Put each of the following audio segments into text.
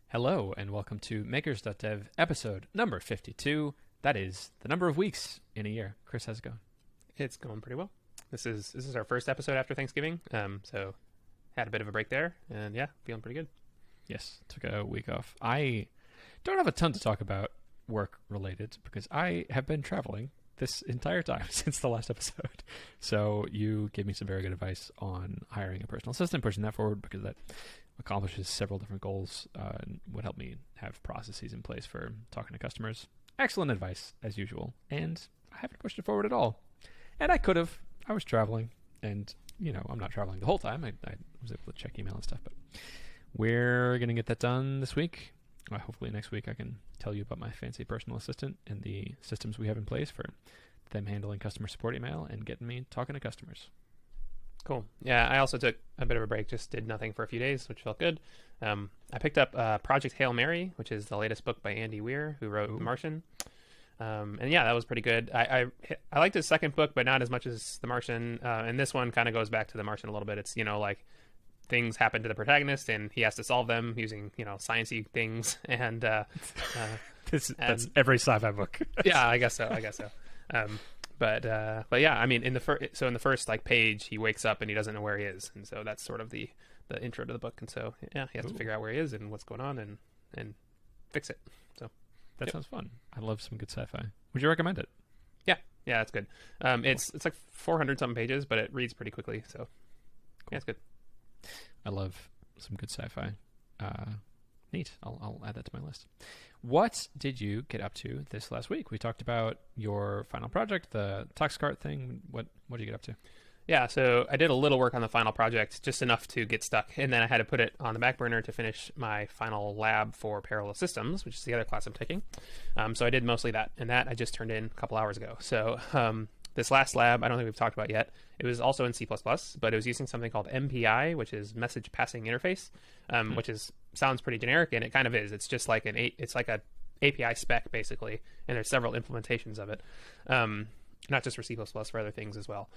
Hello, and welcome to Makers.dev episode number 52. That is the number of weeks in a year. Chris, how's it going? It's going pretty well. This is our first episode after Thanksgiving, so had a bit of a break there, and yeah, feeling pretty good. Yes, took a week off. I don't have a ton to talk about work-related because I have been traveling this entire time since the last episode. So you gave me some very good advice on hiring a personal assistant, pushing that forward because that accomplishes several different goals and would help me have processes in place for talking to customers. Excellent advice, as usual. And I haven't pushed it forward at all. And I could have. I was traveling. And, I'm not traveling the whole time. I was able to check email and stuff. But we're going to get that done this week. Hopefully next week I can tell you about my fancy personal assistant and the systems we have in place for them handling customer support email and getting me talking to customers. Cool. Yeah, I also took a bit of a break, just did nothing for a few days, which felt good. I picked up Project Hail Mary, which is the latest book by Andy Weir, who wrote The Martian. And yeah, that was pretty good. I liked his second book, but not as much as The Martian. And this one kind of goes back to The Martian a little bit. It's, like things happen to the protagonist and he has to solve them using, sciencey things. And that's every sci-fi book. Yeah, I guess so. But yeah, I mean, in the first page, he wakes up and he doesn't know where he is, and so that's sort of the intro to the book. And so yeah, he has to figure out where he is and what's going on and fix it. So that sounds fun. I love some good sci-fi. Would you recommend it? Yeah, it's good. It's like 400 something pages, but it reads pretty quickly. So cool. Yeah, it's good. I love some good sci-fi. Neat. I'll add that to my list. What did you get up to this last week? We talked about your final project, the tax cart thing. What did you get up to? Yeah, so I did a little work on the final project, just enough to get stuck, and then I had to put it on the back burner to finish my final lab for parallel systems, which is the other class I'm taking. So I did mostly that, and that I just turned in a couple hours ago. So this last lab, I don't think we've talked about yet. It was also in C++, but it was using something called MPI, which is Message Passing Interface, which sounds pretty generic, and it kind of is. It's just like it's like a API spec basically, and there's several implementations of it, not just for C++, for other things as well,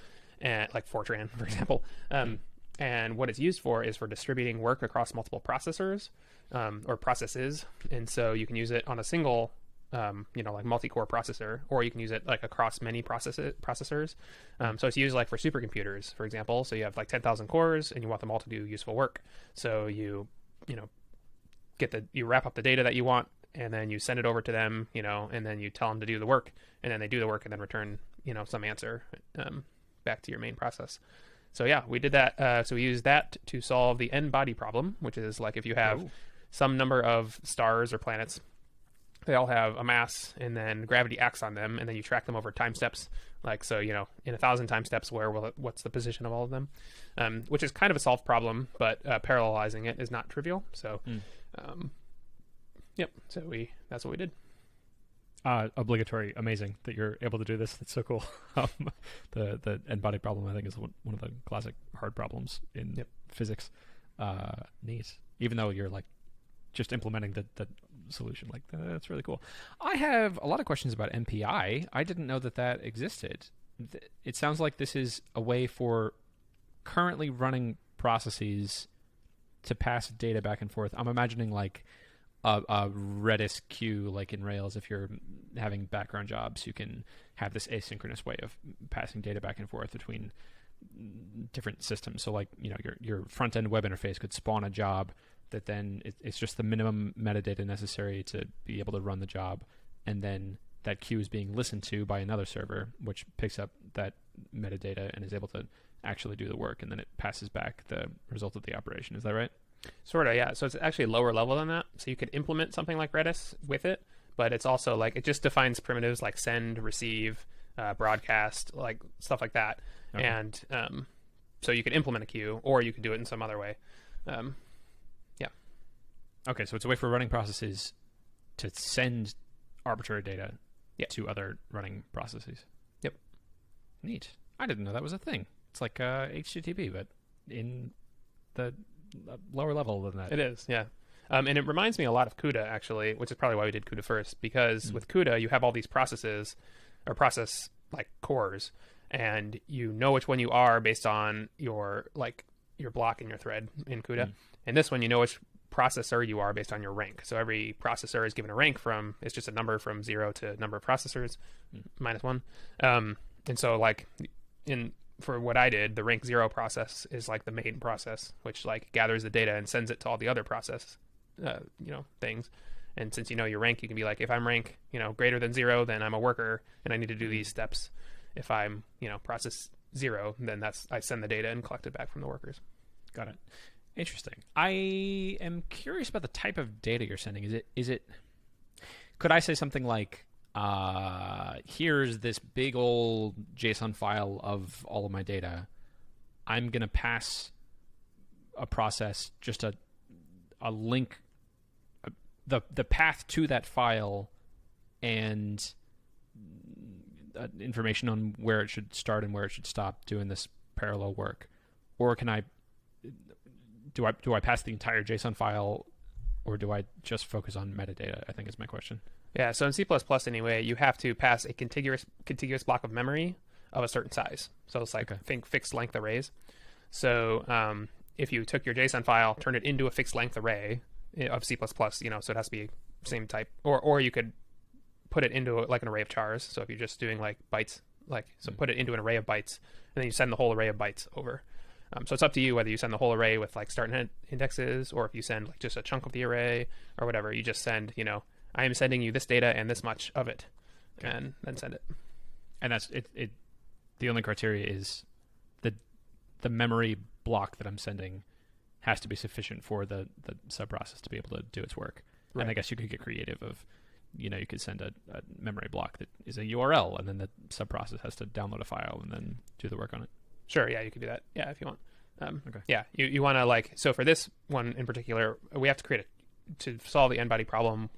and like Fortran, for example. And what it's used for is for distributing work across multiple processors or processes, and so you can use it on a single like multi-core processor, or you can use it like across many processors. So it's used like for supercomputers, for example. So you have like 10,000 cores and you want them all to do useful work. So you wrap up the data that you want, and then you send it over to them, and then you tell them to do the work, and then they do the work and then return, some answer back to your main process. So yeah, we did that. So we used that to solve the n-body problem, which is like if you have some number of stars or planets, they all have a mass, and then gravity acts on them, and then you track them over time steps. Like, so, in 1,000 time steps, what's the position of all of them? Which is kind of a solved problem, but parallelizing it is not trivial. So, yep. So that's what we did. Obligatory, amazing that you're able to do this. That's so cool. The n-body problem, I think, is one of the classic hard problems in physics. Neat. Even though you're like just implementing the solution, like that's really cool. I have a lot of questions about MPI. I didn't know that existed. It sounds like this is a way for currently running processes to pass data back and forth. I'm imagining like a Redis queue, like in Rails. If you're having background jobs, you can have this asynchronous way of passing data back and forth between different systems. So like, your front-end web interface could spawn a job that then it's just the minimum metadata necessary to be able to run the job, and then that queue is being listened to by another server, which picks up that metadata and is able to actually do the work, and then it passes back the result of the operation. Is that right? Sort of, yeah. So it's actually lower level than that. So you could implement something like Redis with it, but it's also like it just defines primitives like send, receive, broadcast, like stuff like that. Okay. And so you could implement a queue, or you could do it in some other way. Okay, so it's a way for running processes to send arbitrary data to other running processes. Yep. Neat. I didn't know that was a thing. It's like HTTP, but in the lower level than that. It is, yeah. And it reminds me a lot of CUDA, actually, which is probably why we did CUDA first, because with CUDA, you have all these processes, or process like cores, and you know which one you are based on your block in your thread in CUDA. And this one, you know which processor you are based on your rank. So every processor is given a rank from, it's just a number from 0 to number of processors, -1. And so like for what I did, the rank 0 process is like the main process, which like gathers the data and sends it to all the other process, things. And since you know your rank, you can be like, if I'm rank, greater than 0, then I'm a worker and I need to do these steps. If I'm, process 0, then I send the data and collect it back from the workers. Got it. Interesting. I am curious about the type of data you're sending. Could I say something like, here's this big old JSON file of all of my data. I'm going to pass a process just a link, the path to that file and information on where it should start and where it should stop doing this parallel work? Or can I do I pass the entire JSON file, or do I just focus on metadata, I think is my question. Yeah, so in C++ anyway, you have to pass a contiguous block of memory of a certain size. So it's like, think fixed length arrays. So if you took your JSON file, turned it into a fixed length array of C++, so it has to be same type, or you could put it into like an array of chars. So if you're just doing like bytes, put it into an array of bytes, and then you send the whole array of bytes over. So it's up to you whether you send the whole array with like start and end indexes, or if you send like just a chunk of the array or whatever. You just send, I am sending you this data and this much of it, and then send it. And that's it. The only criteria is the memory block that I'm sending has to be sufficient for the subprocess to be able to do its work. Right. And I guess you could get creative of, you could send a memory block that is a URL, and then the subprocess has to download a file and then do the work on it. Sure, yeah, you could do that. Yeah, if you want. Okay. Yeah, you want to so for this one in particular, we have to to solve the n-body problem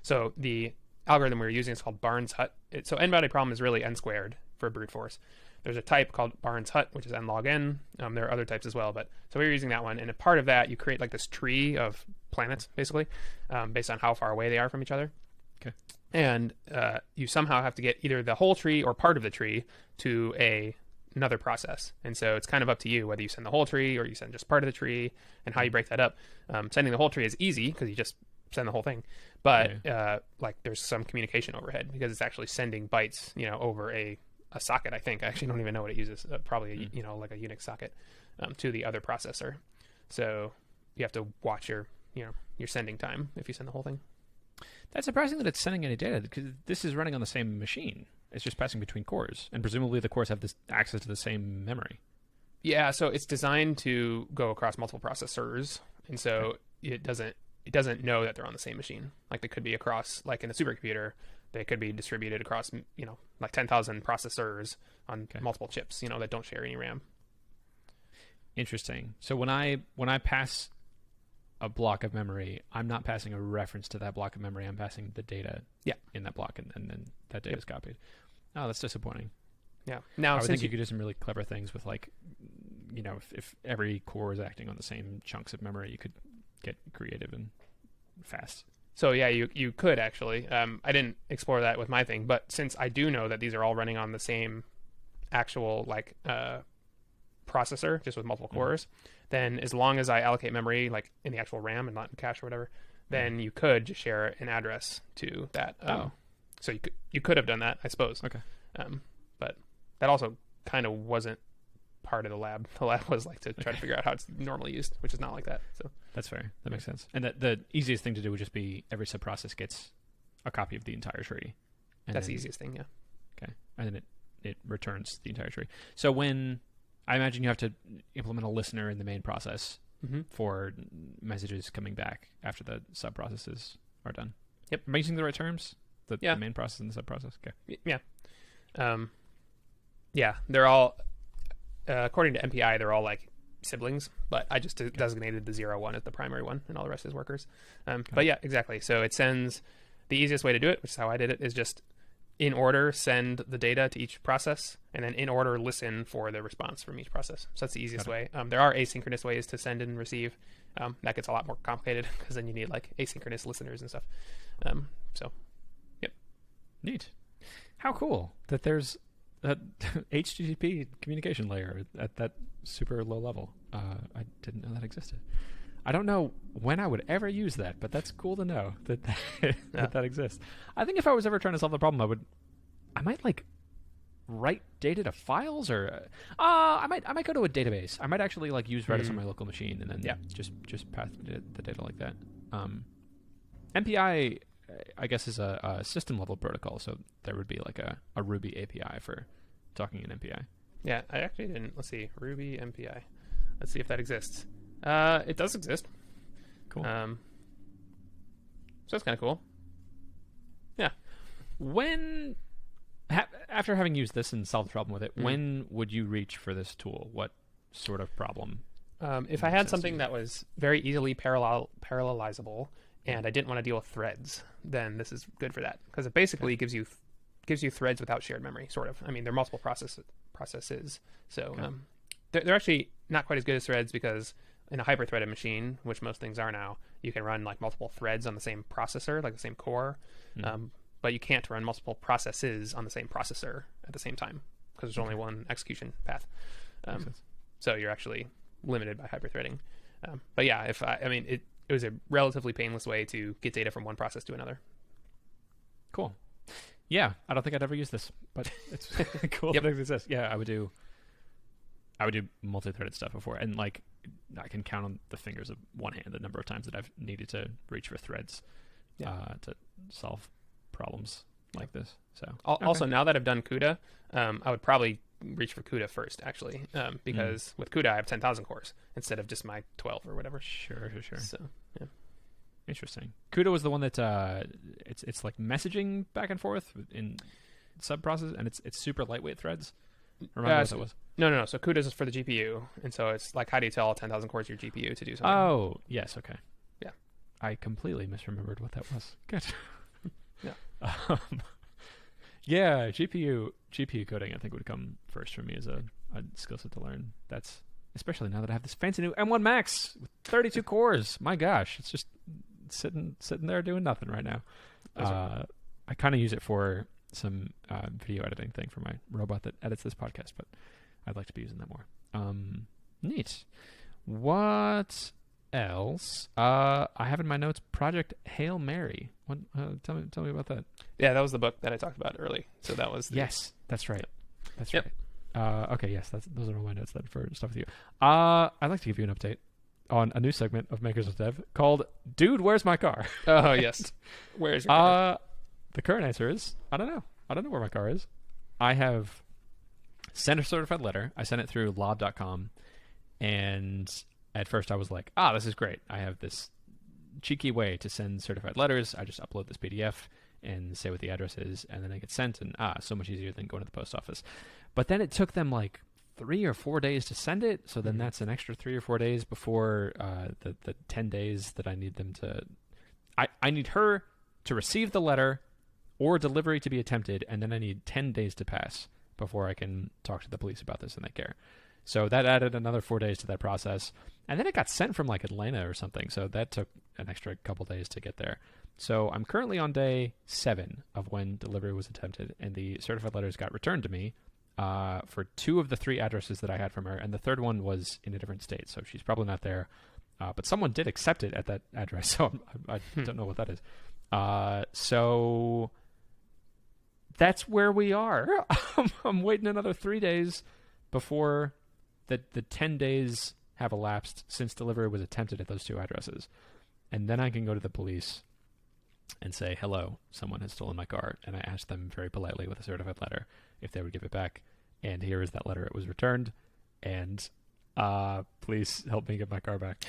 so the algorithm we were using is called Barnes Hut. So n-body problem is really n squared for brute force. There's a type called Barnes Hut, which is n log n. There are other types as well, but so we were using that one. And a part of that, you create like this tree of planets, basically, based on how far away they are from each other. Okay. And you somehow have to get either the whole tree or part of the tree to another process. And so it's kind of up to you whether you send the whole tree or you send just part of the tree, and how you break that up. Sending the whole tree is easy because you just send the whole thing, but there's some communication overhead because it's actually sending bytes, over a socket. I think I actually don't even know what it uses. Probably like a Unix socket to the other processor. So you have to watch your sending time if you send the whole thing. That's surprising that it's sending any data, because this is running on the same machine. It's just passing between cores, and presumably the cores have this access to the same memory. Yeah, so it's designed to go across multiple processors, and so it doesn't know that they're on the same machine. Like they could be across, like in a supercomputer, they could be distributed across, like 10,000 processors on multiple chips, that don't share any RAM. Interesting. So when I pass a block of memory, I'm not passing a reference to that block of memory. I'm passing the data in that block, and then that data is copied. Oh, that's disappointing. Yeah. Now, I would think you could do some really clever things with, like, if every core is acting on the same chunks of memory, you could get creative and fast. So yeah, you could actually. I didn't explore that with my thing, but since I do know that these are all running on the same actual processor, just with multiple cores, then as long as I allocate memory like in the actual RAM and not in cache or whatever, then you could just share an address to that. So you could have done that, I suppose. Okay. But that also kind of wasn't part of the lab. The lab was like to try to figure out how it's normally used, which is not like that. So that's fair. That makes sense. And the easiest thing to do would just be every subprocess gets a copy of the entire tree. That's the easiest thing, yeah. Okay. And then it returns the entire tree. So when I imagine you have to implement a listener in the main process for messages coming back after the subprocesses are done. Yep. Am I using the right terms? The main process and the subprocess? Okay. Yeah. They're all, according to MPI, they're all like siblings, but I just designated the 0 one as the primary one, and all the rest is workers. But yeah, exactly. So it sends, the easiest way to do it, which is how I did it, is just in order send the data to each process, and then in order listen for the response from each process. So that's the easiest way. There are asynchronous ways to send and receive. That gets a lot more complicated because then you need like asynchronous listeners and stuff. Yep. Neat. How cool that there's a HTTP communication layer at that super low level. I didn't know that existed. I don't know when I would ever use that, but that's cool to know that that exists. I think if I was ever trying to solve the problem, I might like write data to files, or I might go to a database. I might actually like use Redis on my local machine and then just pass the data like that. MPI, I guess, is a system level protocol, so there would be like a Ruby API for talking in MPI. Yeah, I actually didn't. Let's see, Ruby MPI. Let's see if that exists. It does exist. Cool. So that's kind of cool. Yeah. When after having used this and solved the problem with it, when would you reach for this tool? What sort of problem? If I had something that was very easily parallelizable and I didn't want to deal with threads, then this is good for that, because it basically gives you threads without shared memory, sort of. I mean, they're multiple processes, so they're actually not quite as good as threads, because in a hyper-threaded machine, which most things are now, you can run like multiple threads on the same processor, like the same core, but you can't run multiple processes on the same processor at the same time, because there's only one execution path. So you're actually limited by hyper-threading. But yeah, it was a relatively painless way to get data from one process to another. Cool. Yeah, I don't think I'd ever use this, but it's cool that it exists. Yeah, I would do multi-threaded stuff before, and like I can count on the fingers of one hand the number of times that I've needed to reach for threads to solve problems like this. So also, now that I've done CUDA, I would probably reach for CUDA first, actually, because with CUDA I have 10,000 cores instead of just my 12 or whatever. Sure. So yeah. Interesting. CUDA was the one that it's like messaging back and forth in sub-process, and it's super lightweight threads. Remind me what that was. No. So CUDA is for the GPU, and so it's like, how do you tell 10,000 cores your GPU to do something? Oh, yes, okay. Yeah. I completely misremembered what that was. Good. Yeah. Yeah, GPU coding I think would come first for me as a skill set to learn. That's especially now that I have this fancy new M1 Max with 32 cores. My gosh, it's just sitting there doing nothing right now. I kind of use it for some video editing thing for my robot that edits this podcast, but I'd like to be using that more. Neat. What else? I have in my notes Project Hail Mary. What, tell me about that. Yeah, that was the book that I talked about early. So that was yes, that's right. That's right. Okay, yes, those are all my notes then for stuff with you. I'd like to give you an update on a new segment of Makers with Dev called "Dude, Where's My Car?" Oh yes, where's your car? The current answer is I don't know. I don't know where my car is. I have sent a certified letter. I sent it through lob.com, and at first I was like, this is great. I have this cheeky way to send certified letters. I just upload this PDF and say what the address is, and then it gets sent, and so much easier than going to the post office. But then it took them like 3 or 4 days to send it, so then that's an extra 3 or 4 days before the 10 days that I need them to... I need her to receive the letter or delivery to be attempted, and then I need 10 days to pass before I can talk to the police about this and they care. So that added another 4 days to that process. And then it got sent from like Atlanta or something, so that took an extra couple days to get there. So I'm currently on day 7 of when delivery was attempted, and the certified letters got returned to me for 2 of the 3 addresses that I had from her, and the third one was in a different state, so she's probably not there. But someone did accept it at that address, so I don't know what that is. So that's where we are. I'm waiting another 3 days before the 10 days have elapsed since delivery was attempted at those 2 addresses. And then I can go to the police and say, hello, someone has stolen my car. And I asked them very politely with a certified letter if they would give it back. And here is that letter. It was returned. And please help me get my car back.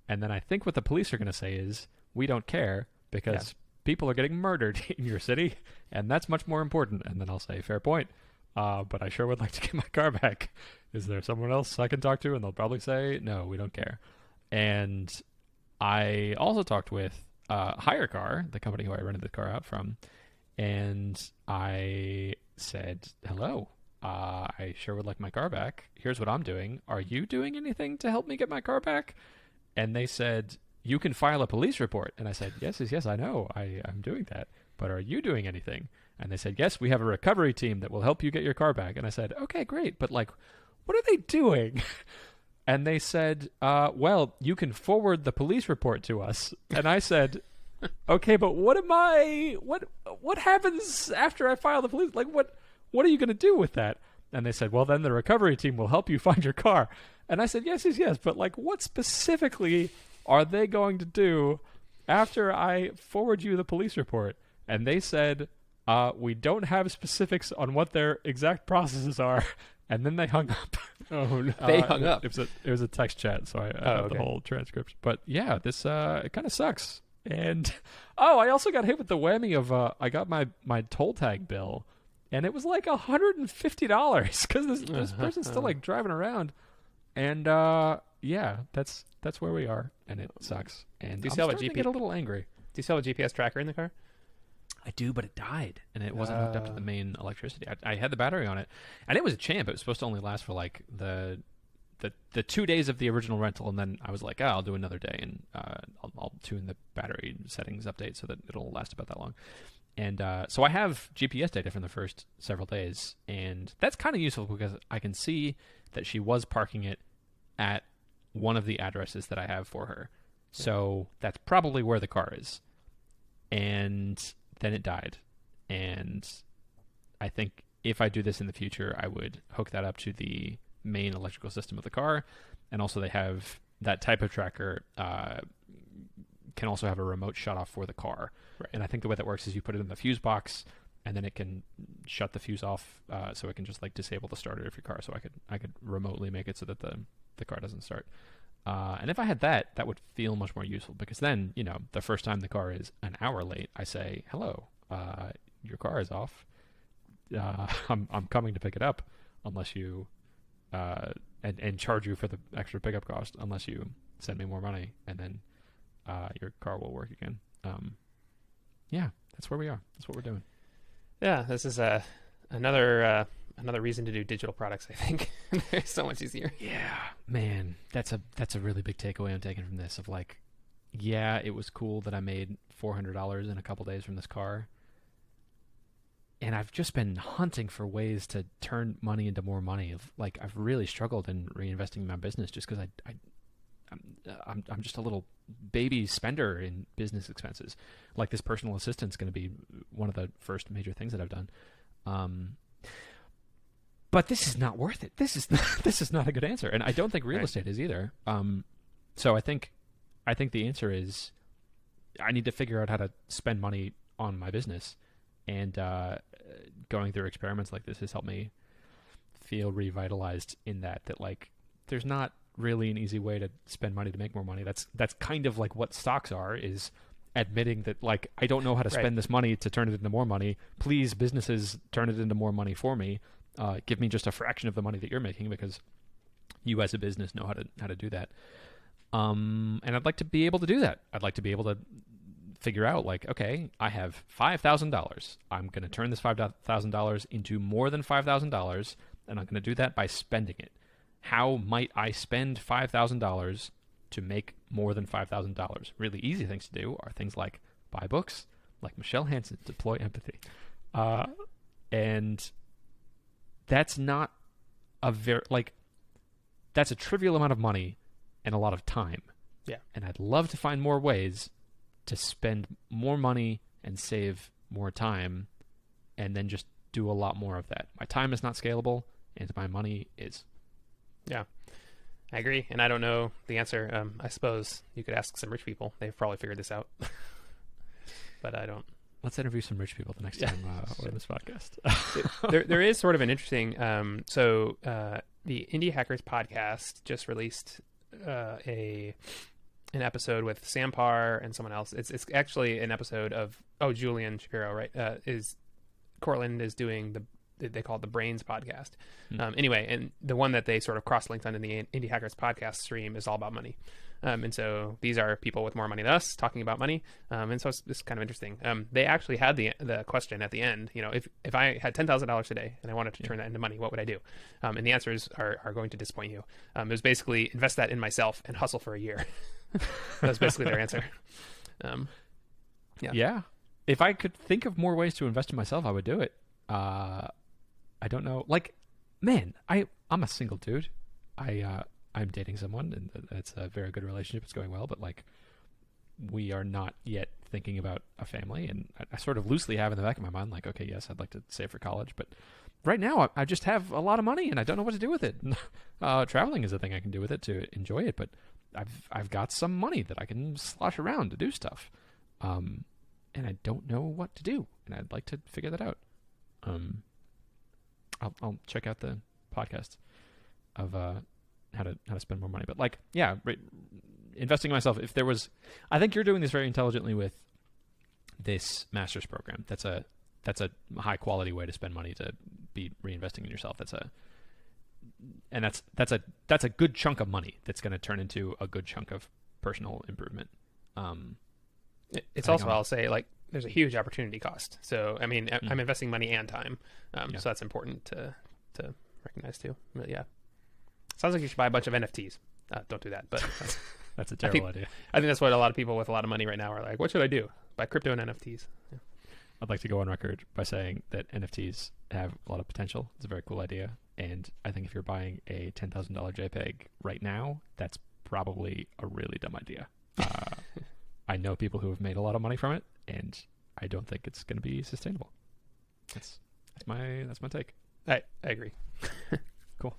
And then I think what the police are going to say is, we don't care because people are getting murdered in your city. And that's much more important. And then I'll say, fair point. But I sure would like to get my car back. Is there someone else I can talk to? And they'll probably say, no, we don't care. And I also talked with Hire Car, the company who I rented the car out from, and I said, hello, I sure would like my car back. Here's what I'm doing. Are you doing anything to help me get my car back? And they said, you can file a police report. And I said, yes, I know. I'm doing that. But are you doing anything? And they said, yes, we have a recovery team that will help you get your car back. And I said, okay, great. But like, what are they doing? and they said, well, you can forward the police report to us. And I said, okay, but what happens after I file the police? Like, what are you going to do with that? And they said, well, then the recovery team will help you find your car. And I said, yes, but like, what specifically are they going to do after I forward you the police report? And they said, we don't have specifics on what their exact processes are. And then they hung up. Oh, no. They hung up. It was a text chat, so I have the whole transcript. But yeah, this it kind of sucks. And I also got hit with the whammy of I got my toll tag bill, and it was like $150 because this person's still like driving around. And yeah, that's where we are, and it sucks. And I'm starting to get a little angry. Do you still have a GPS tracker in the car? I do, but it died, and it wasn't hooked up to the main electricity. I had the battery on it, and it was a champ. It was supposed to only last for like the 2 days of the original rental, and then I was like, I'll do another day, and I'll tune the battery settings update so that it'll last about that long. And so I have GPS data from the first several days, and that's kind of useful because I can see that she was parking it at one of the addresses that I have for her. So that's probably where the car is. And then it died. And I think if I do this in the future, I would hook that up to the main electrical system of the car. And also they have that type of tracker can also have a remote shut off for the car. Right. And I think the way that works is you put it in the fuse box, and then it can shut the fuse off, so it can just like disable the starter of your car. So I could remotely make it so that the car doesn't start. And if I had that would feel much more useful, because then, the first time the car is an hour late, I say, hello, your car is off. I'm coming to pick it up unless you, and charge you for the extra pickup cost unless you send me more money, and then your car will work again. Yeah, that's where we are. That's what we're doing. Yeah, this is another reason to do digital products, I think. They're so much easier. Yeah, man, that's a really big takeaway I'm taking from this. Of like, yeah, it was cool that I made $400 in a couple days from this car, and I've just been hunting for ways to turn money into more money. Like, I've really struggled in reinvesting in my business just because I'm just a little baby spender in business expenses. Like, this personal assistant's going to be one of the first major things that I've done. But this is not worth it. This is not a good answer, and I don't think real estate is either. So I think the answer is I need to figure out how to spend money on my business, and going through experiments like this has helped me feel revitalized in that like there's not really an easy way to spend money to make more money. That's kind of like what stocks are, is admitting that like I don't know how to spend this money to turn it into more money. Please, businesses, turn it into more money for me. Give me just a fraction of the money that you're making, because you as a business know how to do that. And I'd like to be able to do that. I'd like to be able to figure out like, okay, I have $5,000. I'm going to turn this $5,000 into more than $5,000, and I'm going to do that by spending it. How might I spend $5,000 to make more than $5,000? Really easy things to do are things like buy books, like Michelle Hansen, deploy empathy. And that's not that's a trivial amount of money and a lot of time. Yeah. And I'd love to find more ways to spend more money and save more time, and then just do a lot more of that. My time is not scalable, and my money is. Yeah, I agree, and I don't know the answer. I suppose you could ask some rich people; they've probably figured this out, but I don't. Let's interview some rich people the next time we're on this podcast. there is sort of an interesting. The Indie Hackers podcast just released an episode with Sam Parr and someone else. It's actually an episode of Julian Shapiro, right? Cortland is doing they call it the Brains podcast. Anyway, and the one that they sort of cross-linked on in the Indie Hackers podcast stream is all about money. And so these are people with more money than us talking about money. And so it's kind of interesting. They actually had the question at the end, if I had $10,000 today and I wanted to turn that into money, what would I do? And the answers are going to disappoint you. It was basically invest that in myself and hustle for a year. That's basically their answer. Yeah. If I could think of more ways to invest in myself, I would do it. I don't know. Like, man, I'm a single dude. I I'm dating someone, and it's a very good relationship. It's going well, but like, we are not yet thinking about a family. And I sort of loosely have in the back of my mind, like, okay, yes, I'd like to save for college, but right now I just have a lot of money and I don't know what to do with it. Traveling is a thing I can do with it to enjoy it, but I've got some money that I can slosh around to do stuff. And I don't know what to do, and I'd like to figure that out. I'll check out the podcast of how to spend more money. But like, yeah, investing in myself. If there was, I think you're doing this very intelligently with this master's program. That's a high quality way to spend money, to be reinvesting in yourself. That's a good chunk of money that's going to turn into a good chunk of personal improvement. It's also, I'll say, like, there's a huge opportunity cost. So, I mean, I'm investing money and time. So that's important to recognize too. But yeah. Sounds like you should buy a bunch of NFTs. Don't do that, but that's a terrible idea. I think that's what a lot of people with a lot of money right now are like, what should I do? Buy crypto and NFTs. Yeah. I'd like to go on record by saying that NFTs have a lot of potential. It's a very cool idea. And I think if you're buying a $10,000 JPEG right now, that's probably a really dumb idea. I know people who have made a lot of money from it, and I don't think it's going to be sustainable. That's my take. I agree. Cool.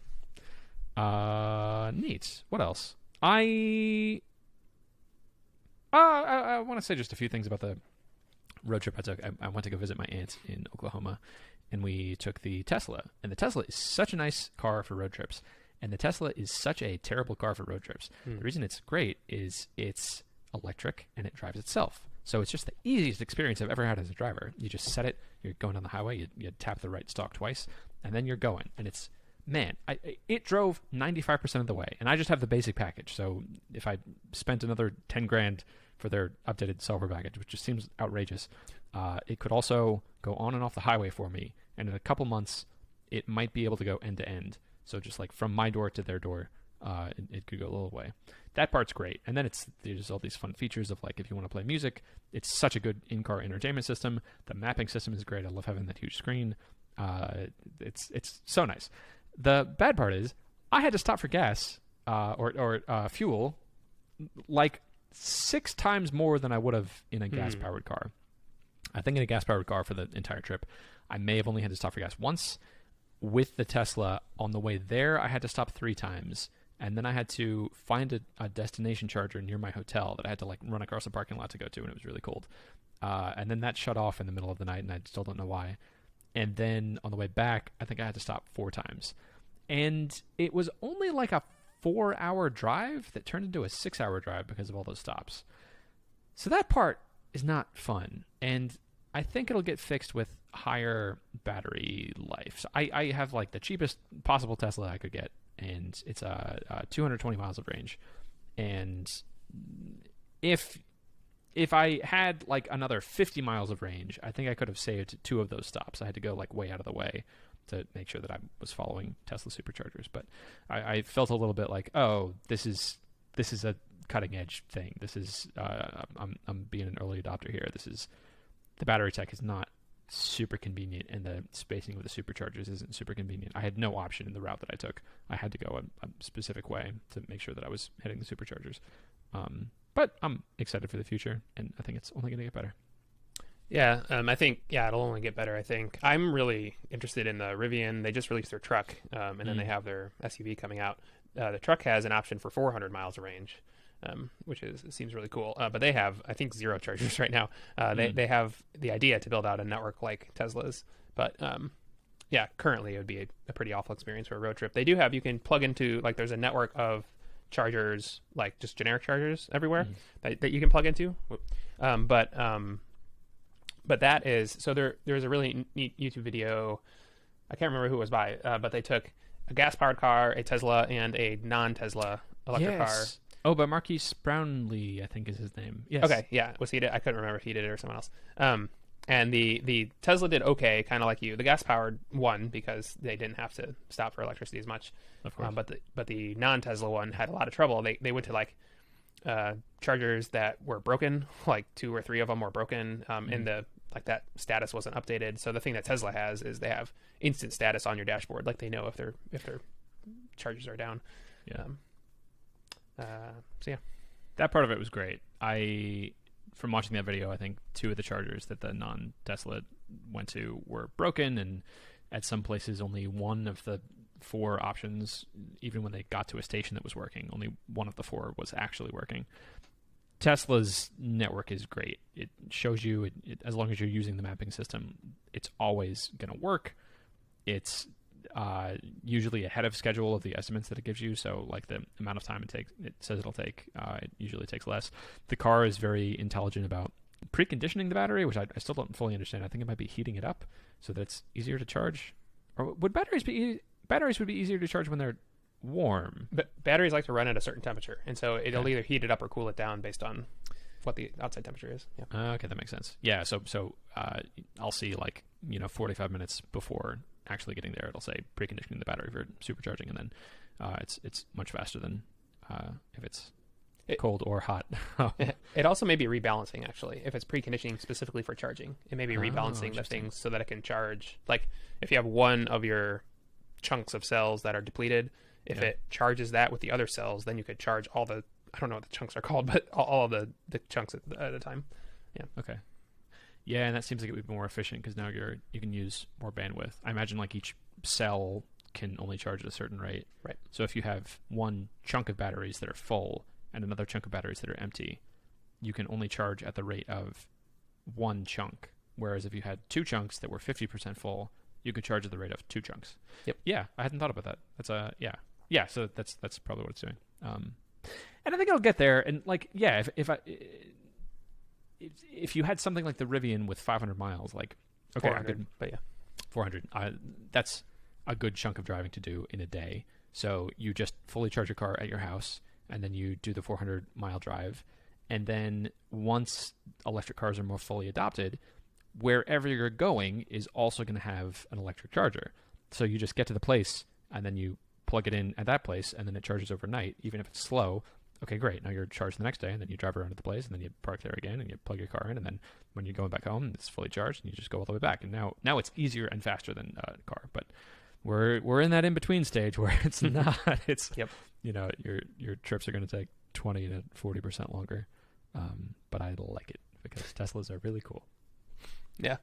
Neat. What else? I want to say just a few things about the road trip I took. I went to go visit my aunt in Oklahoma, and we took the Tesla. And the Tesla is such a nice car for road trips, and the Tesla is such a terrible car for road trips. The reason it's great is it's electric and it drives itself. So it's just the easiest experience I've ever had as a driver. You just set it, you're going down the highway, you tap the right stalk twice, and then you're going. And it's, man, it drove 95% of the way. And I just have the basic package. So if I spent another 10 grand for their updated software package, which just seems outrageous, it could also go on and off the highway for me. And in a couple months, it might be able to go end to end. So just like from my door to their door, it could go a little way. That part's great. And then there's all these fun features of, like, if you want to play music, it's such a good in-car entertainment system. The mapping system is great. I love having that huge screen. It's so nice. The bad part is I had to stop for gas or fuel like 6 times more than I would have in a gas-powered car. I think in a gas-powered car for the entire trip, I may have only had to stop for gas once. With the Tesla, on the way there, I had to stop 3 times. And then I had to find a destination charger near my hotel that I had to, like, run across the parking lot to go to, and it was really cold. And then that shut off in the middle of the night, and I still don't know why. And then on the way back, I think I had to stop 4 times. And it was only like a 4-hour drive that turned into a 6-hour drive because of all those stops. So that part is not fun. And I think it'll get fixed with higher battery life. So I have, like, the cheapest possible Tesla I could get, and it's 220 miles of range. And if I had, like, another 50 miles of range, I think I could have saved 2 of those stops. I had to go, like, way out of the way to make sure that I was following Tesla superchargers. But I felt a little bit like, oh, this is a cutting edge thing. This is I'm being an early adopter here. The battery tech is not super convenient, and the spacing with the superchargers isn't super convenient. I had no option in the route that I took. I had to go a specific way to make sure that I was hitting the superchargers. But I'm excited for the future, and I think it's only going to get better. Yeah, I think, it'll only get better, I think. I'm really interested in the Rivian. They just released their truck, and then they have their SUV coming out. The truck has an option for 400 miles of range, which seems really cool. But they have, I think, 0 chargers right now. They have the idea to build out a network like Tesla's. But, currently it would be a pretty awful experience for a road trip. They do have, you can plug into, like, there's a network of chargers, like just generic chargers everywhere that you can plug into. But that is, so there's a really neat YouTube video. I can't remember who it was by, but they took a gas-powered car, a Tesla, and a non-Tesla electric car. Oh, but Marquise Brownlee, I think is his name. Yes. Okay, yeah. Was he? I couldn't remember if he did it or someone else. And the Tesla did okay, kind of like you. The gas-powered won because they didn't have to stop for electricity as much. Of course. But the non-Tesla one had a lot of trouble. They went to, like, chargers that were broken, like 2 or 3 of them were broken, and that status wasn't updated. So the thing that Tesla has is they have instant status on your dashboard, like they know if their chargers are down. Yeah. So yeah, that part of it was great. From watching that video, I think 2 of the chargers that the non-Tesla went to were broken, and at some places only 1 of the 4 options, even when they got to a station that was working, only 1 of the 4 was actually working. Tesla's network is great. It shows you, as long as you're using the mapping system, it's always going to work. It's usually ahead of schedule of the estimates that it gives you. So like the amount of time it says it'll take, it usually takes less. The car is very intelligent about preconditioning the battery, which I still don't fully understand. I think it might be heating it up so that it's easier to charge. Or would batteries would be easier to charge when they're warm? But batteries like to run at a certain temperature, and so it'll either heat it up or cool it down based on what the outside temperature is. Yeah. Okay, that makes sense. Yeah, so I'll see 45 minutes before actually getting there, it'll say preconditioning the battery for supercharging, and then it's much faster than if it's cold or hot. It also may be rebalancing, actually. If it's preconditioning specifically for charging, it may be rebalancing the things so that it can charge. Like if you have one of your chunks of cells that are depleted, if it charges that with the other cells, then you could charge all the, I don't know what the chunks are called, but all of the chunks at a time. Yeah. Okay. Yeah, and that seems like it would be more efficient because now you can use more bandwidth. I imagine each cell can only charge at a certain rate. Right. So if you have one chunk of batteries that are full and another chunk of batteries that are empty, you can only charge at the rate of one chunk. Whereas if you had 2 chunks that were 50% full, you could charge at the rate of 2 chunks. Yep. Yeah, I hadn't thought about that. That's yeah. So that's probably what it's doing. And I think it'll get there. And if you had something like the Rivian with 500 miles, okay, 400, but yeah, 400. That's a good chunk of driving to do in a day. So you just fully charge your car at your house, and then you do the 400-mile drive. And then once electric cars are more fully adopted, wherever you're going is also going to have an electric charger. So you just get to the place, and then you plug it in at that place, and then it charges overnight, even if it's slow. Okay, great. Now you're charged the next day, and then you drive around to the place, and then you park there again, and you plug your car in, and then when you're going back home, it's fully charged, and you just go all the way back. And now it's easier and faster than a car. But we're in that in between stage where it's not. It's your trips are going to take 20 to 40% longer. But I like it because Teslas are really cool. Yeah.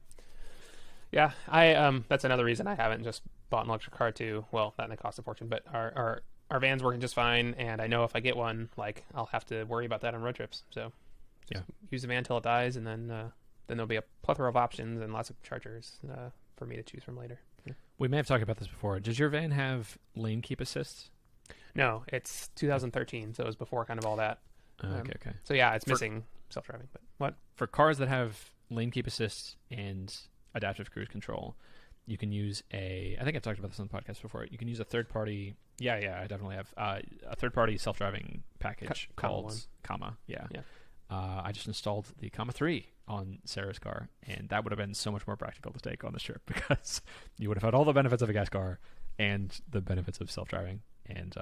Yeah, I that's another reason I haven't just bought an electric car too. Well, that and it costs a fortune, but our van's working just fine, and I know if I get one, I'll have to worry about that on road trips. So just use the van till it dies, and then there'll be a plethora of options and lots of chargers for me to choose from later. Yeah. We may have talked about this before. Does your van have lane keep assist? No, it's 2013, so it was before kind of all that. Okay. So yeah, it's missing self-driving. But what? For cars that have lane keep assist and adaptive cruise control, you can use I think I've talked about this on the podcast before. You can use a third-party. Yeah, I definitely have a third-party self-driving package called Comma. Yeah. I just installed the Comma 3 on Sarah's car, and that would have been so much more practical to take on this trip because you would have had all the benefits of a gas car and the benefits of self-driving. And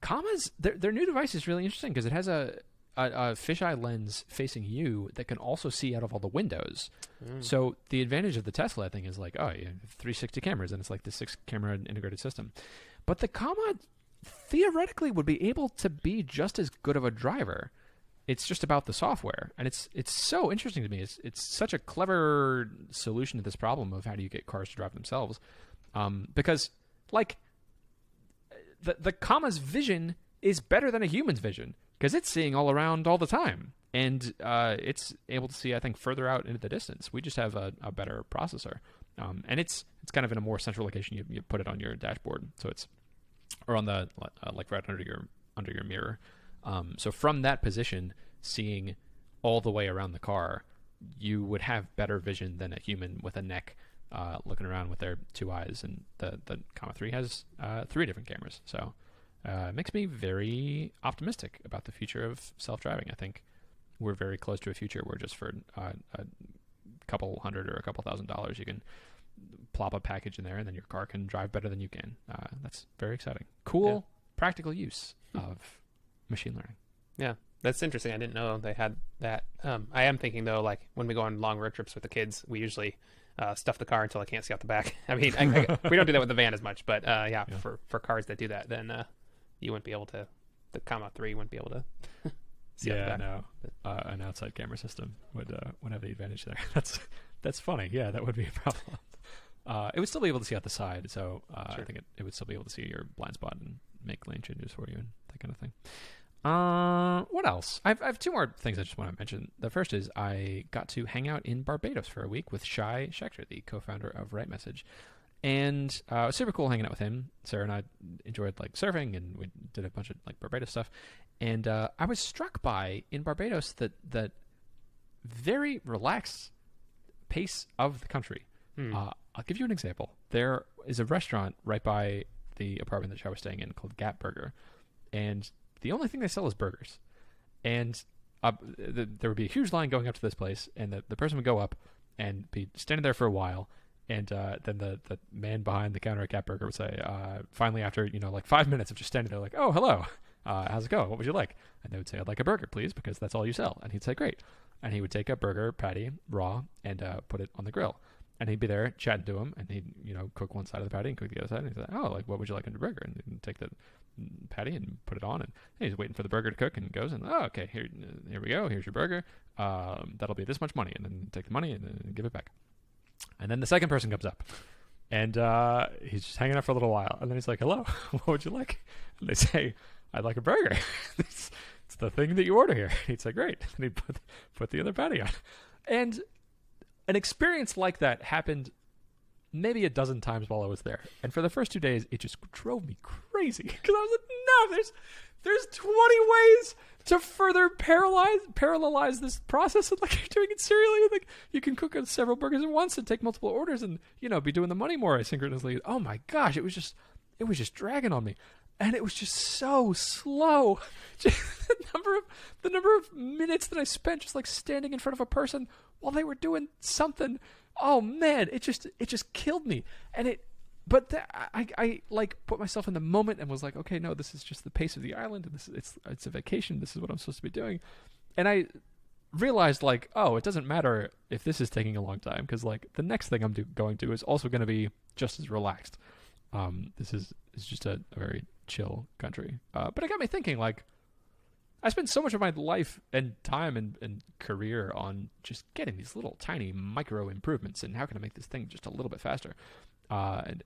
Comma's their new device is really interesting because it has a fisheye lens facing you that can also see out of all the windows. So the advantage of the Tesla, I think, is you have 360 cameras, and it's like the 6-camera integrated system. But the Comma theoretically would be able to be just as good of a driver. It's just about the software, and it's so interesting to me. It's such a clever solution to this problem of how do you get cars to drive themselves, because the Comma's vision is better than a human's vision because it's seeing all around all the time, and it's able to see, I think, further out into the distance. We just have a better processor, and it's kind of in a more central location. You put it on your dashboard, so it's or on the right under your mirror. So from that position, seeing all the way around the car, you would have better vision than a human with a neck looking around with their 2 eyes. And the Comma 3 has 3 different cameras. So it makes me very optimistic about the future of self-driving. I think we're very close to a future where just for a couple $100 or a couple $1,000, you can plop a package in there, and then your car can drive better than you can. That's very exciting. Cool, practical use of machine learning. Yeah, that's interesting. I didn't know they had that. I am thinking, though, when we go on long road trips with the kids, we usually stuff the car until I can't see out the back. I mean, we don't do that with the van as much, but for cars that do that, then you wouldn't be able to the comma 3 wouldn't be able to. See out the Yeah, back. no. An outside camera system would have the advantage there. That's funny. Yeah, that would be a problem. It would still be able to see out the side, so Sure. I think it would still be able to see your blind spot and make lane changes for you and that kind of thing. What else? I have two more things I just want to mention. The first is I got to hang out in Barbados for a week with Shai Schechter, the co-founder of WriteMessage. And it was super cool hanging out with him. Sarah and I enjoyed like surfing, and we did a bunch of like Barbados stuff. And I was struck by in Barbados that very relaxed pace of the country. I'll give you an example. There is a restaurant right by the apartment that I was staying in called Gap Burger, and the only thing they sell is burgers. And there would be a huge line going up to this place, and the person would go up and be standing there for a while. And then the man behind the counter at Gap Burger would say, finally, after like 5 minutes of just standing there, like, "Oh, hello, how's it going? What would you like?" And they would say, "I'd like a burger, please, because that's all you sell." And he'd say, "Great." And he would take a burger patty raw and put it on the grill. And he'd be there chatting to him, and he'd cook one side of the patty and cook the other side. And he'd say, "Oh, like what would you like on your burger?" And he'd take the patty and put it on, and he's waiting for the burger to cook, and goes, and "Oh, okay, here we go. Here's your burger. That'll be this much money." And then take the money and then give it back. And then the second person comes up, and he's just hanging out for a little while, and then he's like, "Hello, what would you like?" And they say, "I'd like a burger." it's the thing that you order here. He'd say, "Great." And he'd put the other patty on, and an experience like that happened maybe a dozen times while I was there. And for the first 2 days, it just drove me crazy because I was like, "No, there's 20 ways to further parallelize this process, and like you're doing it serially. Like you can cook several burgers at once and take multiple orders, and be doing the money more asynchronously." Oh my gosh, it was just dragging on me, and it was just so slow. Just the number of minutes that I spent just like standing in front of a person while they were doing something. Oh man, it just killed me, But I like put myself in the moment and was like, okay, no, this is just the pace of the island, and it's a vacation. This is what I'm supposed to be doing, and I realized like, oh, it doesn't matter if this is taking a long time because like the next thing I'm going to is also going to be just as relaxed. This is just a very chill country, but it got me thinking like. I spent so much of my life and time and career on just getting these little tiny micro improvements and how can I make this thing just a little bit faster. And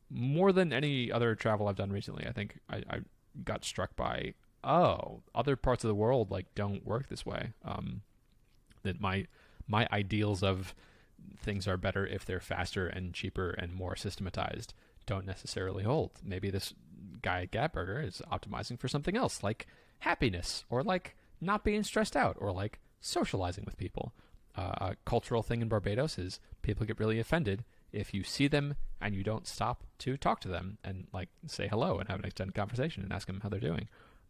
more than any other travel I've done recently, I think I got struck by, other parts of the world like don't work this way. That my ideals of things are better if they're faster and cheaper and more systematized don't necessarily hold. Maybe this guy at Gap Burger is optimizing for something else, like happiness, or like not being stressed out, or like socializing with people. A cultural thing in Barbados is people get really offended if you see them and you don't stop to talk to them and like say hello and have an extended conversation and ask them how they're doing.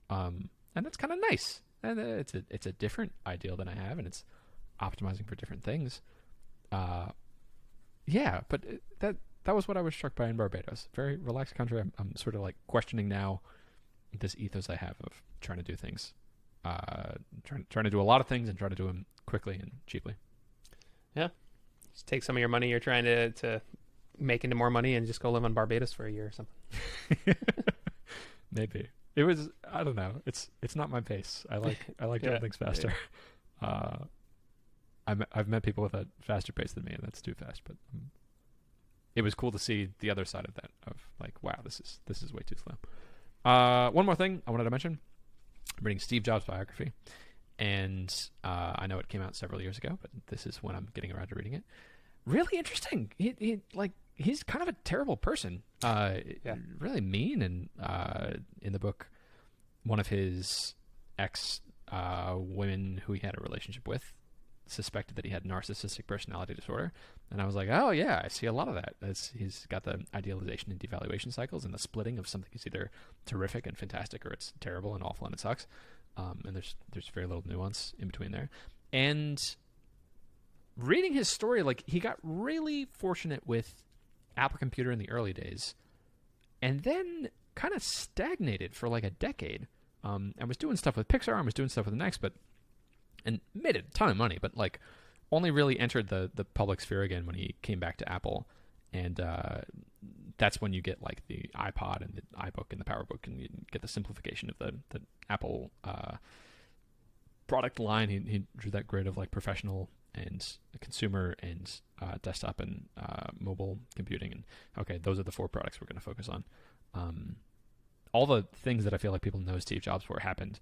And that's kind of nice. And it's a different ideal than I have, and it's optimizing for different things. Yeah, but that was what I was struck by in Barbados. Very relaxed country. I'm sort of like questioning now this ethos I have of trying to do things, trying to do a lot of things and trying to do them quickly and cheaply. Yeah, just take some of your money you're trying to make into more money and just go live on Barbados for a year or something. Maybe it was. I don't know. It's not my pace. I like doing things faster. Yeah. I've met people with a faster pace than me, and that's too fast. But it was cool to see the other side of that. Of like, wow, this is way too slow. One more thing I wanted to mention. I'm reading Steve Jobs' biography, and I know it came out several years ago, but this is when I'm getting around to reading it. Really interesting. He's kind of a terrible person. Really mean, and in the book, one of his ex women who he had a relationship with suspected that he had narcissistic personality disorder, and I was like, oh yeah, I see a lot of that. He's got the idealization and devaluation cycles, and the splitting of something is either terrific and fantastic, or it's terrible and awful and it sucks. And there's very little nuance in between there. And reading his story, like he got really fortunate with Apple Computer in the early days, and then kind of stagnated for like a decade. And was doing stuff with Pixar and was doing stuff with Next, and made a ton of money, but like only really entered the public sphere again when he came back to Apple and that's when you get like the iPod and the iBook and the PowerBook, and you get the simplification of the Apple product line. He drew that grid of like professional and consumer and desktop and mobile computing, and okay, those are the 4 products we're going to focus on. All the things that I feel like people know Steve Jobs for happened,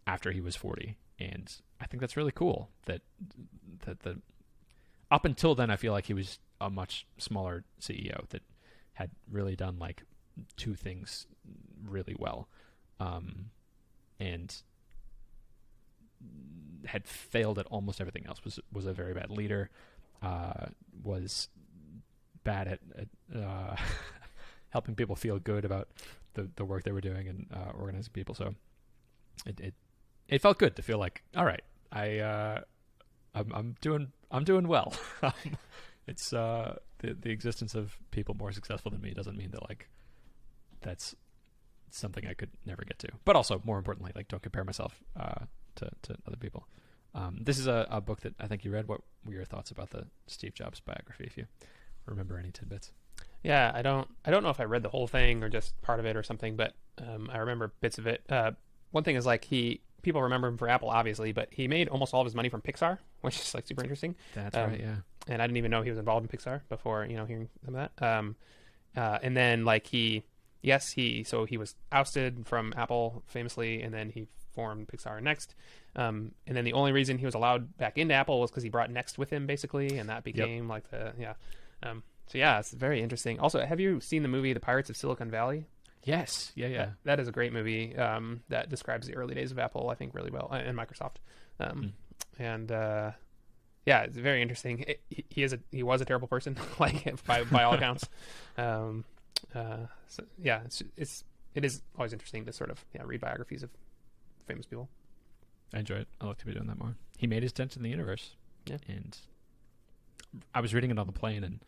after he was 40, and I think that's really cool. That the up until then, I feel like he was a much smaller CEO that had really done like 2 things really well, and had failed at almost everything else. Was a very bad leader, was bad at helping people feel good about the work they were doing and organizing people. So it felt good to feel like, all right, I'm doing well. It's the existence of people more successful than me doesn't mean that like that's something I could never get to. But also, more importantly, like don't compare myself to other people. This is a book that I think you read. What were your thoughts about the Steve Jobs biography, if you remember any tidbits? Yeah, I don't know if I read the whole thing or just part of it or something, but I remember bits of it. One thing is like people remember him for Apple, obviously, but he made almost all of his money from Pixar, which is like super interesting. That's right, yeah. And I didn't even know he was involved in Pixar before, hearing some of that. And then like he was ousted from Apple famously, and then he formed Pixar next. And then the only reason he was allowed back into Apple was because he brought Next with him, basically, and that became like so yeah, it's very interesting. Also, have you seen the movie The Pirates of Silicon Valley? Yes. Yeah. That is a great movie that describes the early days of Apple, I think, really well, and Microsoft. And yeah, it's very interesting. He was a terrible person, like by all accounts. So yeah, it is always interesting to sort of read biographies of famous people. I enjoy it. I like to be doing that more. He made his dent in the universe. Yeah. And I was reading it on the plane and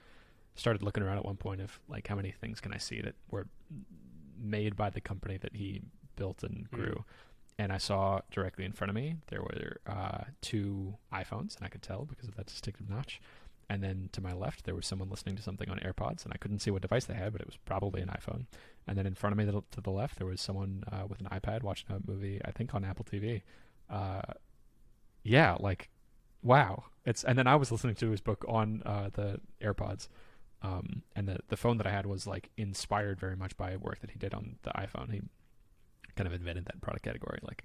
started looking around at one point of like how many things can I see that were made by the company that he built and grew. And I saw directly in front of me there were 2 iPhones, and I could tell because of that distinctive notch. And then to my left there was someone listening to something on AirPods, and I couldn't see what device they had, but it was probably an iPhone. And then in front of me to the left there was someone with an iPad watching a movie, I think on Apple TV. Yeah, like wow. And then I was listening to his book on the AirPods. And the phone that I had was like inspired very much by work that he did on the iPhone. He kind of invented that product category. Like,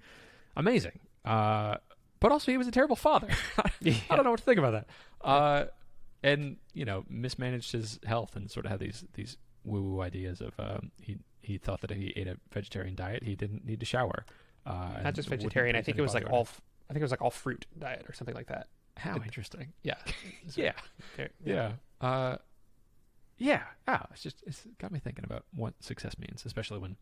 amazing. But also he was a terrible father. I don't know what to think about that. And mismanaged his health and sort of had these woo-woo ideas of he thought that if he ate a vegetarian diet, he didn't need to shower. Not just vegetarian. I think it was like all fruit diet or something like that. How interesting. Yeah. Yeah. It's got me thinking about what success means, especially when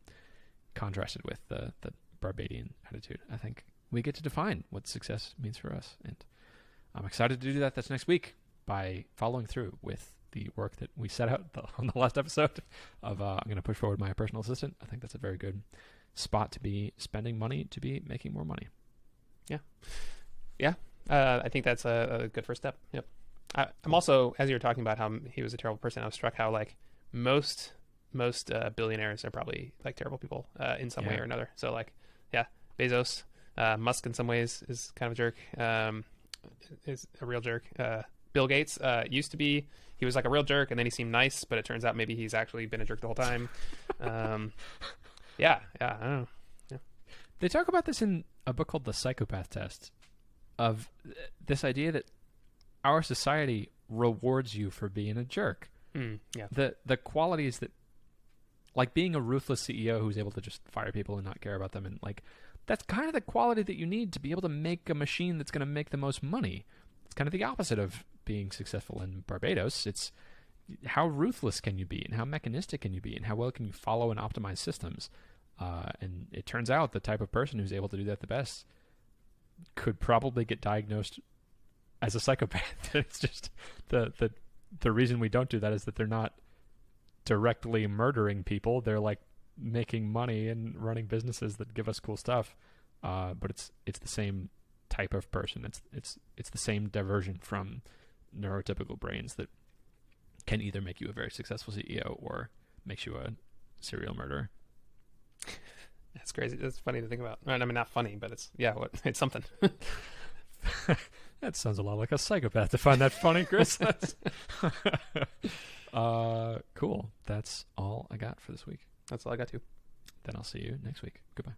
contrasted with the Barbadian attitude. I think we get to define what success means for us, and I'm excited to do that this next week by following through with the work that we set out on the last episode of I'm going to push forward my personal assistant. I think that's a very good spot to be spending money to be making more money. Yeah. I think that's a good first step. Yep. I'm also, as you were talking about how he was a terrible person, I was struck how like most billionaires are probably like terrible people in some way or another. So like, Bezos, Musk in some ways is kind of a jerk, is a real jerk. Bill Gates used to be, he was like a real jerk, and then he seemed nice, but it turns out maybe he's actually been a jerk the whole time. I don't know. Yeah. They talk about this in a book called The Psychopath Test, of this idea that our society rewards you for being a jerk. The qualities that, like being a ruthless CEO who's able to just fire people and not care about them, and like that's kind of the quality that you need to be able to make a machine that's going to make the most money. It's kind of the opposite of being successful in Barbados. It's how ruthless can you be, and how mechanistic can you be, and how well can you follow and optimize systems. And it turns out the type of person who's able to do that the best could probably get diagnosed as a psychopath. It's just the reason we don't do that is that they're not directly murdering people. They're like making money and running businesses that give us cool stuff. But it's the same type of person. It's the same diversion from neurotypical brains that can either make you a very successful CEO or makes you a serial murderer. That's crazy. That's funny to think about. I mean, not funny, but it's it's something. That sounds a lot like a psychopath to find that funny, Chris. Cool. That's all I got for this week. That's all I got too. Then I'll see you next week. Goodbye.